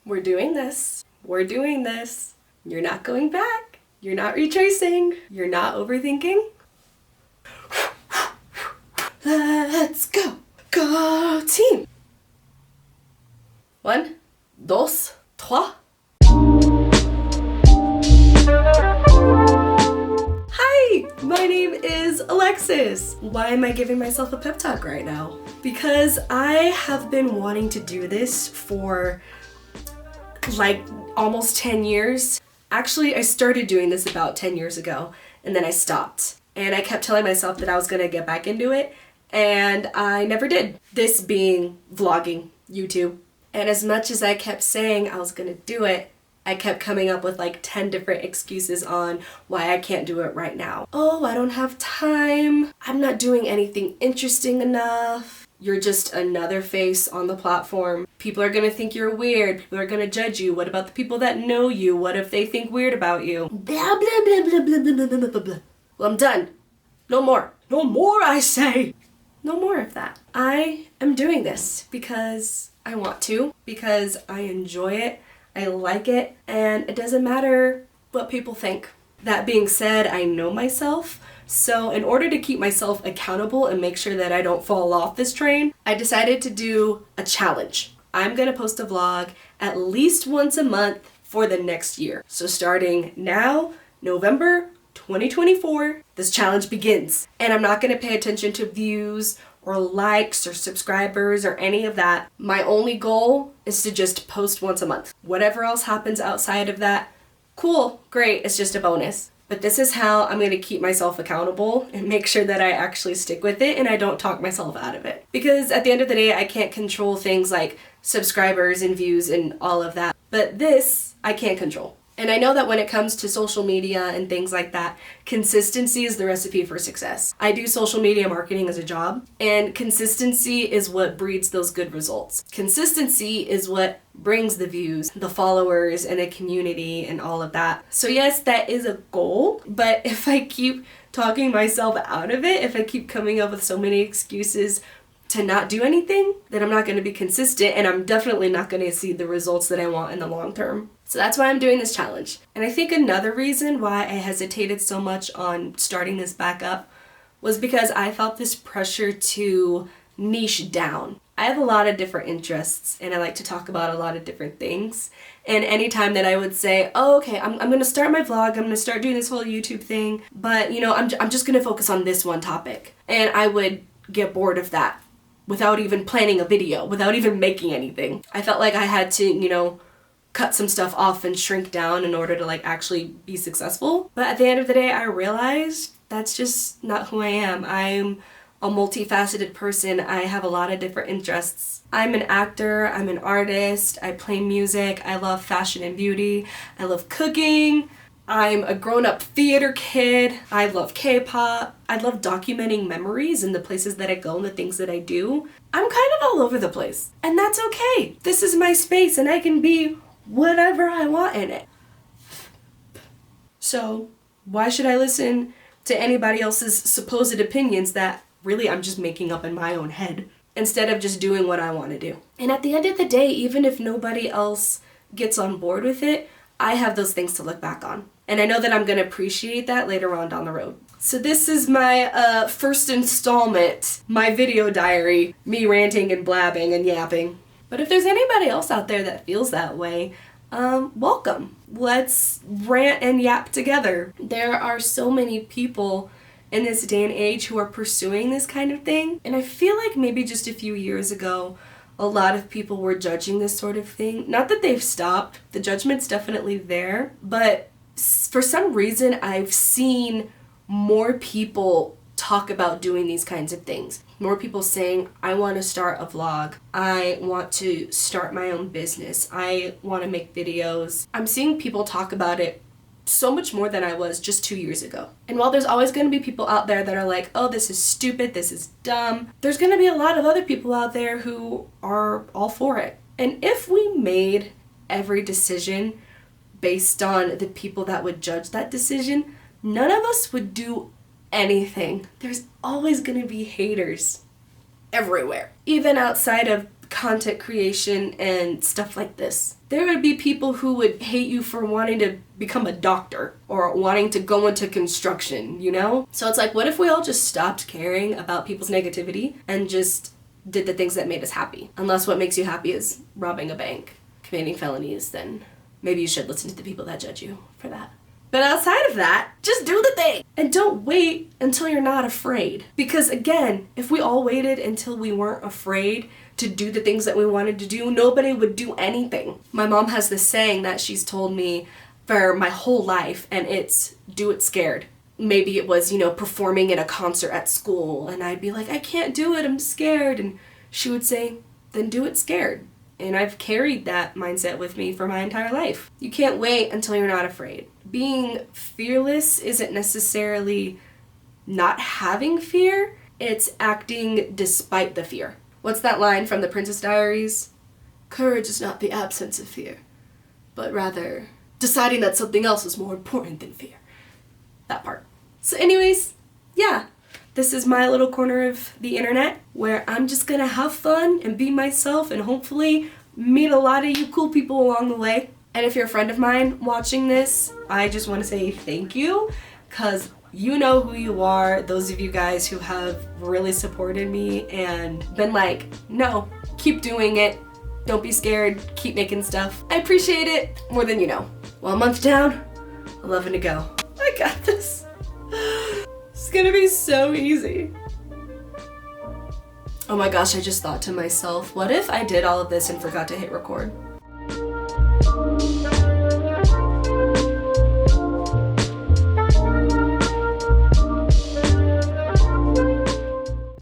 We're doing this. We're doing this. You're not going back. You're not retracing. You're not overthinking. Let's go. Go team. 1, 2, 3. Hi, my name is Alexis. Why am I giving myself a pep talk right now? Because I have been wanting to do this for like almost 10 years. Actually, I started doing this about 10 years ago and then I stopped. And I kept telling myself that I was gonna get back into it and I never did. This being vlogging, YouTube. And as much as I kept saying I was gonna do it, I kept coming up with like 10 different excuses on why I can't do it right now. Oh, I don't have time. I'm not doing anything interesting enough. You're just another face on the platform. People are gonna think you're weird. People are gonna judge you. What about the people that know you? What if they think weird about you? Blah, blah, blah, blah, blah, blah, blah, blah, blah. Well, I'm done. No more. No more, I say. No more of that. I am doing this because I want to, because I enjoy it, I like it, and it doesn't matter what people think. That being said, I know myself. So in order to keep myself accountable and make sure that I don't fall off this train, I decided to do a challenge. I'm gonna post a vlog at least once a month for the next year. So starting now, November 2024, this challenge begins. And I'm not gonna pay attention to views or likes or subscribers or any of that. My only goal is to just post once a month. Whatever else happens outside of that, cool, great, it's just a bonus. But this is how I'm going to keep myself accountable and make sure that I actually stick with it and I don't talk myself out of it. Because at the end of the day, I can't control things like subscribers and views and all of that. But this, I can't control. And I know that when it comes to social media and things like that, consistency is the recipe for success. I do social media marketing as a job, and consistency is what breeds those good results. Consistency is what brings the views, the followers, and a community and all of that. So yes, that is a goal, but if I keep talking myself out of it, if I keep coming up with so many excuses to not do anything, then I'm not going to be consistent and I'm definitely not going to see the results that I want in the long term. So that's why I'm doing this challenge. And I think another reason why I hesitated so much on starting this back up was because I felt this pressure to niche down. I have a lot of different interests and I like to talk about a lot of different things. And anytime that I would say, oh, okay, I'm going to start my vlog, I'm going to start doing this whole YouTube thing, but you know, I'm just going to focus on this one topic. And I would get bored of that without even planning a video, without even making anything. I felt like I had to, you know, cut some stuff off and shrink down in order to like actually be successful. But at the end of the day, I realized that's just not who I am. I'm a multifaceted person. I have a lot of different interests. I'm an actor, I'm an artist, I play music, I love fashion and beauty, I love cooking, I'm a grown-up theater kid, I love K-pop, I love documenting memories and the places that I go and the things that I do. I'm kind of all over the place, and that's okay. This is my space and I can be whatever I want in it. So why should I listen to anybody else's supposed opinions that really I'm just making up in my own head instead of just doing what I want to do? And at the end of the day, even if nobody else gets on board with it, I have those things to look back on. And I know that I'm going to appreciate that later on down the road. So this is my first installment, my video diary, me ranting and blabbing and yapping. But if there's anybody else out there that feels that way, welcome. Let's rant and yap together. There are so many people in this day and age who are pursuing this kind of thing. And I feel like maybe just a few years ago, a lot of people were judging this sort of thing. Not that they've stopped, the judgment's definitely there, but for some reason I've seen more people talk about doing these kinds of things. More people saying, I want to start a vlog. I want to start my own business. I want to make videos. I'm seeing people talk about it so much more than I was just 2 years ago. And while there's always going to be people out there that are like, oh, this is stupid, this is dumb, there's going to be a lot of other people out there who are all for it. And if we made every decision based on the people that would judge that decision, none of us would do anything. There's always going to be haters everywhere. Even outside of content creation and stuff like this. There would be people who would hate you for wanting to become a doctor or wanting to go into construction, you know? So it's like, what if we all just stopped caring about people's negativity and just did the things that made us happy? Unless what makes you happy is robbing a bank, committing felonies, then maybe you should listen to the people that judge you for that. But outside of that, just do the thing. And don't wait until you're not afraid. Because again, if we all waited until we weren't afraid to do the things that we wanted to do, nobody would do anything. My mom has this saying that she's told me for my whole life, and it's do it scared. Maybe it was, performing in a concert at school, and I'd be like, I can't do it, I'm scared. And she would say, then do it scared. And I've carried that mindset with me for my entire life. You can't wait until you're not afraid. Being fearless isn't necessarily not having fear, it's acting despite the fear. What's that line from The Princess Diaries? Courage is not the absence of fear, but rather deciding that something else is more important than fear. That part. So anyways, yeah. This is my little corner of the internet where I'm just gonna have fun and be myself and hopefully meet a lot of you cool people along the way. And if you're a friend of mine watching this, I just want to say thank you, because you know who you are, those of you guys who have really supported me and been like, no, keep doing it, don't be scared, keep making stuff. I appreciate it more than you know. Well, a month down, 11 to go. I got this. It's gonna be so easy. Oh my gosh, I just thought to myself, what if I did all of this and forgot to hit record?